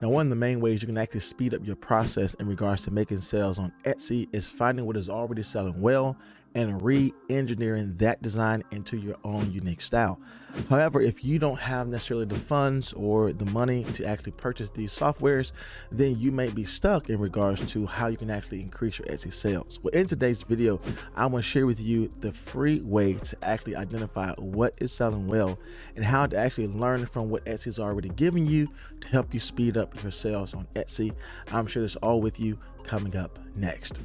Now, one of the main ways you can actually speed up your process in regards to making sales on Etsy is finding what is already selling well and re-engineering that design into your own unique style. However, if you don't have necessarily the funds or the money to actually purchase these softwares, then you may be stuck in regards to how you can actually increase your Etsy sales. Well, in today's video, I want to share with you the free way to actually identify what is selling well and how to actually learn from what Etsy is already giving you to help you speed up your sales on Etsy. I'm sure this all with you coming up next.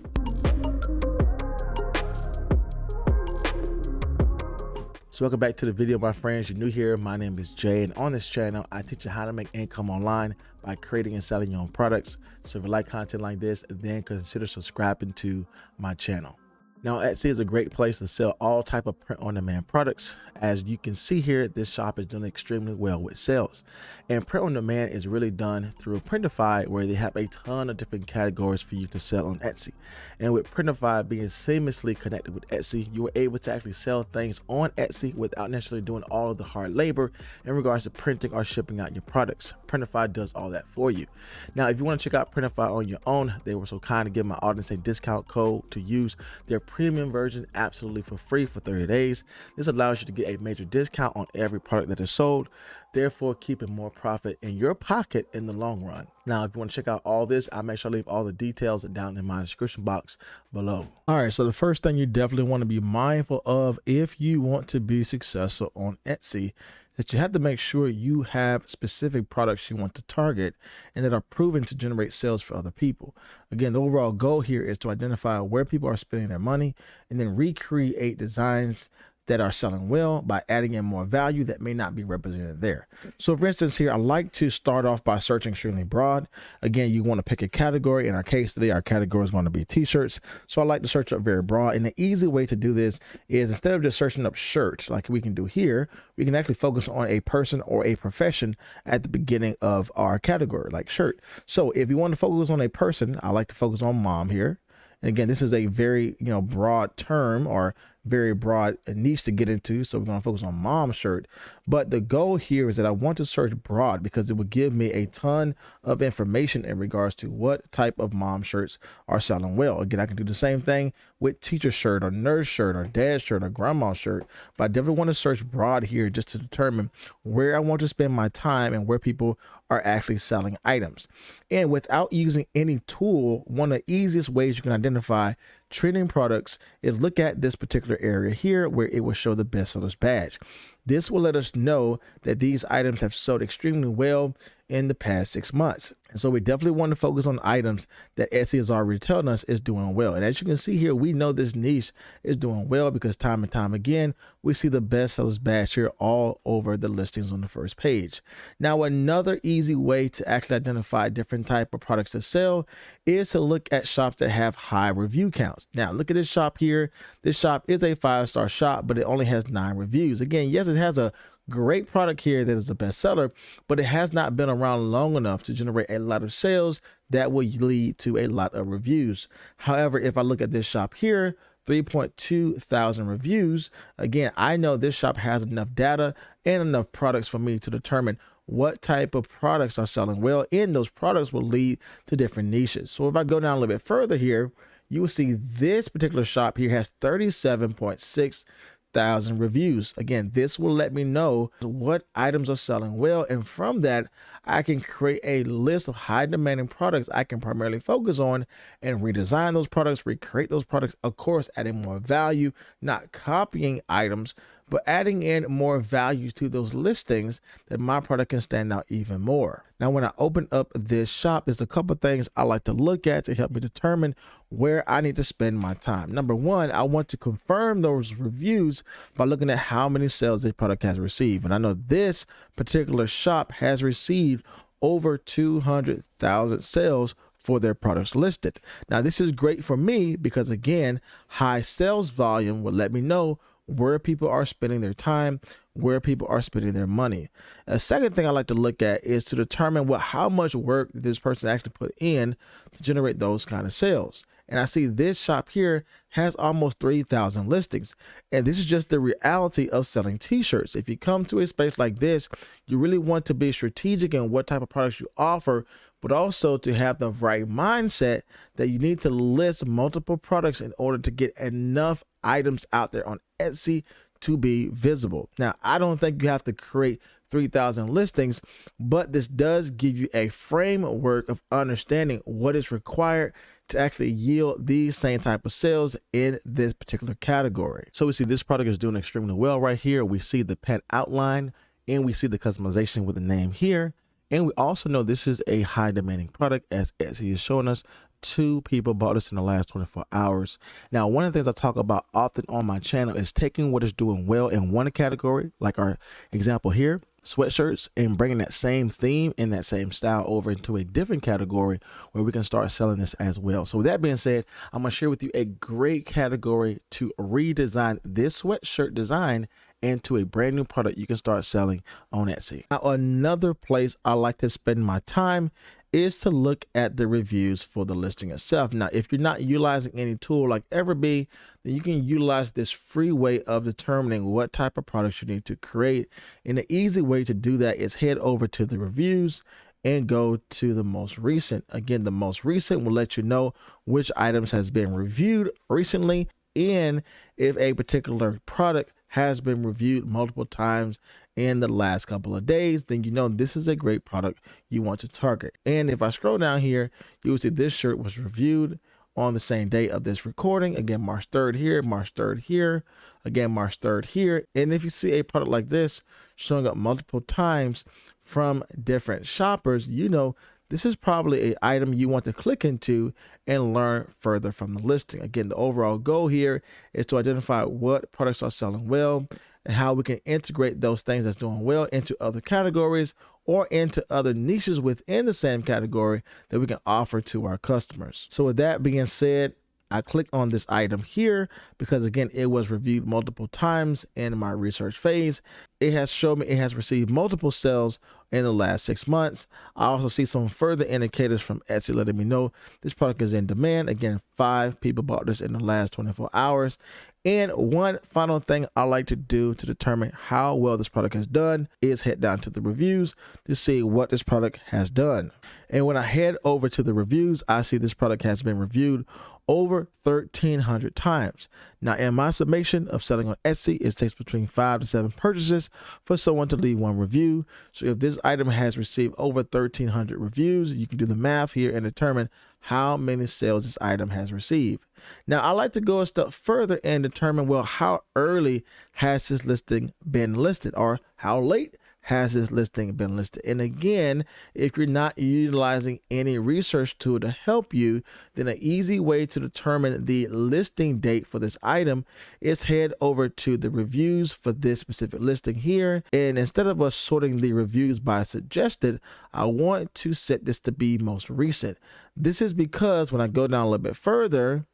So welcome back to the video, my friends. You're new here, my name is Jay, and on this channel I teach you how to make income online by creating and selling your own products. So if you like content like this, then consider subscribing to my channel. Now, Etsy is a great place to sell all type of print-on-demand products. As you can see here, this shop is doing extremely well with sales. And print-on-demand is really done through Printify, where they have a ton of different categories for you to sell on Etsy. And with Printify being seamlessly connected with Etsy, you are able to actually sell things on Etsy without necessarily doing all of the hard labor in regards to printing or shipping out your products. Printify does all that for you. Now, if you want to check out Printify on your own, they were so kind to give my audience a discount code to use their premium version absolutely for free for 30 days. This allows you to get a major discount on every product that is sold, therefore keeping more profit in your pocket in the long run. Now, if you want to check out all this, I'll make sure I leave all the details down in my description box below. All right, so the first thing you definitely want to be mindful of if you want to be successful on Etsy, that you have to make sure you have specific products you want to target and that are proven to generate sales for other people. Again, the overall goal here is to identify where people are spending their money and then recreate designs that are selling well by adding in more value that may not be represented there. So for instance here, I like to start off by searching extremely broad. Again, you want to pick a category. In our case today, our category is going to be t-shirts. So I like to search up very broad. And the easy way to do this is instead of just searching up shirts like we can do here, we can actually focus on a person or a profession at the beginning of our category, like shirt. So if you want to focus on a person, I like to focus on mom here. And again, this is a very, broad term or very broad niche to get into. So we're going to focus on mom shirt. But the goal here is that I want to search broad because it will give me a ton of information in regards to what type of mom shirts are selling well. Again, I can do the same thing with teacher shirt or nurse shirt or dad shirt or grandma shirt. But I definitely want to search broad here just to determine where I want to spend my time and where people are actually selling items. And without using any tool, one of the easiest ways you can identify trending products is look at this particular area here where it will show the bestsellers badge. This will let us know that these items have sold extremely well in the past 6 months. And so we definitely want to focus on items that Etsy is already telling us is doing well. And as you can see here, we know this niche is doing well because time and time again, we see the bestsellers badge here all over the listings on the first page. Now, another easy way to actually identify different type of products to sell is to look at shops that have high review counts. Now, look at this shop here. This shop is a 5-star shop, but it only has 9 reviews. Again, yes, it has a great product here that is a bestseller, but it has not been around long enough to generate a lot of sales that will lead to a lot of reviews. However, if I look at this shop here, 3.2 thousand reviews. Again, I know this shop has enough data and enough products for me to determine what type of products are selling well, and those products will lead to different niches. So if I go down a little bit further here, you will see this particular shop here has 37.6 thousand reviews. Again, this will let me know what items are selling well, and from that I can create a list of high demanding products I can primarily focus on and redesign those products, recreate those products, of course adding more value, not copying items, but adding in more value to those listings that my product can stand out even more. Now, when I open up this shop, there's a couple things I like to look at to help me determine where I need to spend my time. Number one, I want to confirm those reviews by looking at how many sales the product has received. And I know this particular shop has received over 200,000 sales for their products listed. Now, this is great for me because again, high sales volume will let me know where people are spending their time, where people are spending their money. A second thing I like to look at is to determine how much work this person actually put in to generate those kind of sales. And I see this shop here has almost 3,000 listings. And this is just the reality of selling t-shirts. If you come to a space like this, you really want to be strategic in what type of products you offer, but also to have the right mindset that you need to list multiple products in order to get enough items out there on Etsy to be visible. Now, I don't think you have to create 3,000 listings, but this does give you a framework of understanding what is required to actually yield these same type of sales in this particular category. So we see this product is doing extremely well right here. We see the pet outline and we see the customization with the name here. And we also know this is a high demanding product, as Etsy is showing us. 2 people bought this in the last 24 hours. Now, one of the things I talk about often on my channel is taking what is doing well in one category, like our example here, sweatshirts, and bringing that same theme and that same style over into a different category where we can start selling this as well. So with that being said, I'm going to share with you a great category to redesign this sweatshirt design into a brand new product you can start selling on Etsy. Now, another place I like to spend my time is to look at the reviews for the listing itself. Now, if you're not utilizing any tool like Everbee, then you can utilize this free way of determining what type of products you need to create. And the easy way to do that is head over to the reviews and go to the most recent. Again, the most recent will let you know which items has been reviewed recently and if a particular product has been reviewed multiple times in the last couple of days, then you know this is a great product you want to target. And if I scroll down here, you will see this shirt was reviewed on the same day of this recording. Again, March 3rd here, March 3rd here, again, March 3rd here. And if you see a product like this showing up multiple times from different shoppers, you know this is probably an item you want to click into and learn further from the listing. Again, the overall goal here is to identify what products are selling well and how we can integrate those things that's doing well into other categories or into other niches within the same category that we can offer to our customers. So with that being said, I click on this item here because again, it was reviewed multiple times in my research phase. It has shown me it has received multiple sales in the last 6 months. I also see some further indicators from Etsy letting me know this product is in demand. Again, 5 people bought this in the last 24 hours. And one final thing I like to do to determine how well this product has done is head down to the reviews to see what this product has done. And when I head over to the reviews, I see this product has been reviewed over 1,300 times. Now, in my summation of selling on Etsy, it takes between 5 to 7 purchases for someone to leave one review. So if this item has received over 1,300 reviews, you can do the math here and determine how many sales this item has received. Now, I like to go a step further and determine, well, how early has this listing been listed, or how late has this listing been listed? And again, if you're not utilizing any research tool to help you, then an easy way to determine the listing date for this item is head over to the reviews for this specific listing here. And instead of us sorting the reviews by suggested, I want to set this to be most recent. This is because when I go down a little bit further,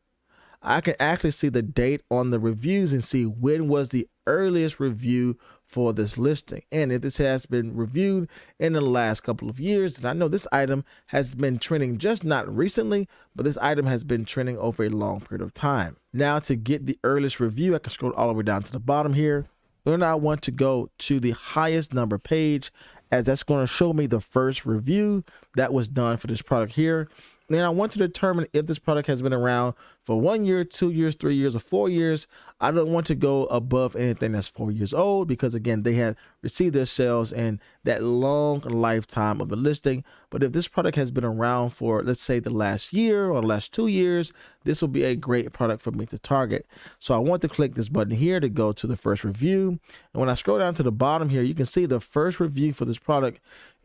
I can actually see the date on the reviews and see when was the earliest review for this listing. And if this has been reviewed in the last couple of years, then I know this item has been trending just not recently, but this item has been trending over a long period of time. Now, to get the earliest review, I can scroll all the way down to the bottom here. Then I want to go to the highest number page, as that's going to show me the first review that was done for this product here. Then I want to determine if this product has been around for 1 year, 2 years, 3 years, or 4 years. I don't want to go above anything that's 4 years old because, again, they had received their sales in that long lifetime of the listing. But if this product has been around for, let's say, the last year or the last 2 years, this will be a great product for me to target. So I want to click this button here to go to the first review. And when I scroll down to the bottom here, you can see the first review for this product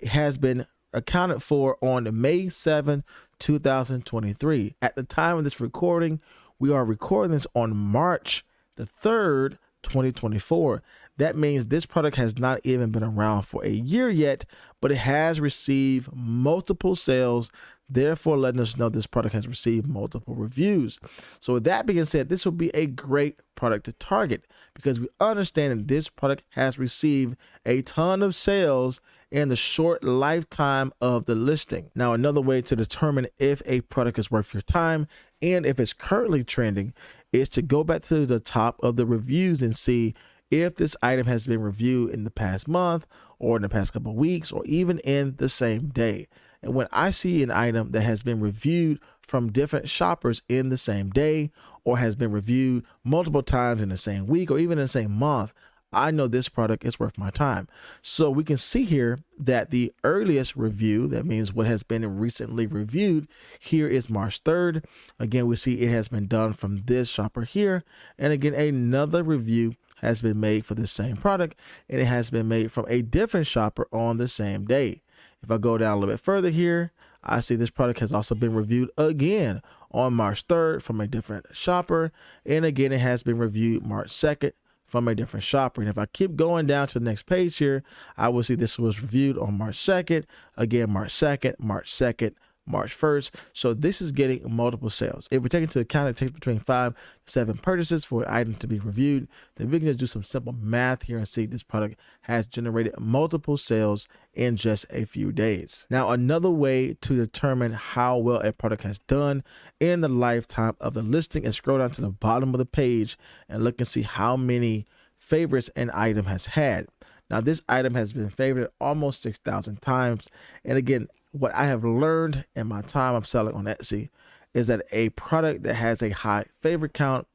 has been accounted for on May 7, 2023. At the time of this recording, we are recording this on March the 3rd, 2024. That means this product has not even been around for a year yet, but it has received multiple sales, therefore letting us know this product has received multiple reviews. So with that being said, this will be a great product to target because we understand that this product has received a ton of sales in the short lifetime of the listing. Now, another way to determine if a product is worth your time and if it's currently trending is to go back to the top of the reviews and see if this item has been reviewed in the past month or in the past couple of weeks or even in the same day. And when I see an item that has been reviewed from different shoppers in the same day or has been reviewed multiple times in the same week or even in the same month, I know this product is worth my time. So we can see here that the earliest review, that means what has been recently reviewed, here is March 3rd. Again, we see it has been done from this shopper here. And again, another review has been made for the same product, and it has been made from a different shopper on the same day. If I go down a little bit further here, I see this product has also been reviewed again on March 3rd from a different shopper. And again, it has been reviewed March 2nd from a different shopper. And if I keep going down to the next page here, I will see this was reviewed on March 2nd, again, March 2nd, March 2nd, March 1st. So this is getting multiple sales. If we take into account it takes between 5 to 7 purchases for an item to be reviewed, then we can just do some simple math here and see this product has generated multiple sales in just a few days. Now, another way to determine how well a product has done in the lifetime of the listing is scroll down to the bottom of the page and look and see how many favorites an item has had. Now, this item has been favored almost 6,000 times. And again, what I have learned in my time of selling on Etsy is that a product that has a high favorite count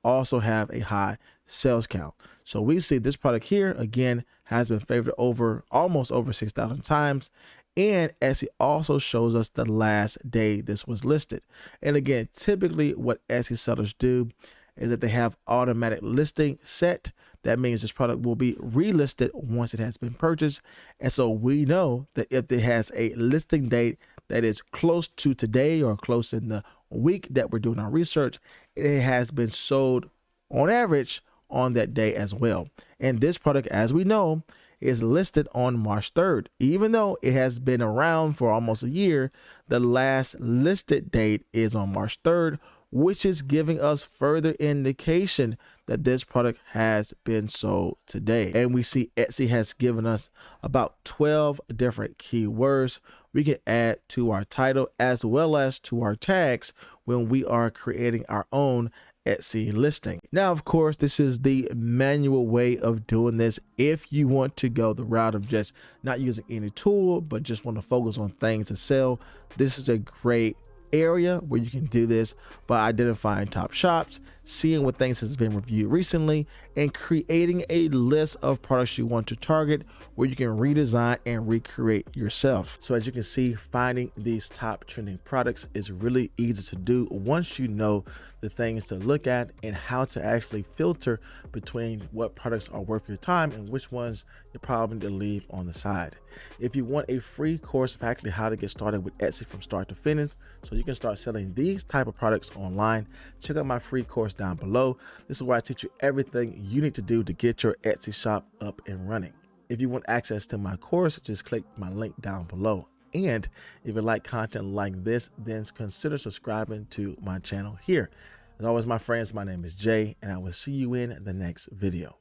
also have a high sales count. So we see this product here again has been favored almost over 6,000 times. And Etsy also shows us the last day this was listed. And again, typically what Etsy sellers do is that they have automatic listing set. That means this product will be relisted once it has been purchased. And so we know that if it has a listing date that is close to today or close in the week that we're doing our research, it has been sold on average on that day as well. And this product, as we know, is listed on March 3rd. Even though it has been around for almost a year, the last listed date is on March 3rd, which is giving us further indication that this product has been sold today. And we see Etsy has given us about 12 different keywords we can add to our title as well as to our tags when we are creating our own Etsy listing. Now, of course, this is the manual way of doing this. If you want to go the route of just not using any tool, but just want to focus on things to sell, this is a great area where you can do this by identifying top shops, seeing what things has been reviewed recently, and creating a list of products you want to target where you can redesign and recreate yourself. So as you can see, finding these top trending products is really easy to do once you know the things to look at and how to actually filter between what products are worth your time and which ones you probably need to leave on the side. If you want a free course of actually how to get started with Etsy from start to finish, so you can start selling these type of products online, check out my free course down below. This is where I teach you everything you need to do to get your Etsy shop up and running. If you want access to my course, just click my link down below. And if you like content like this, then consider subscribing to my channel here. As always, my friends, my name is Jay, and I will see you in the next video.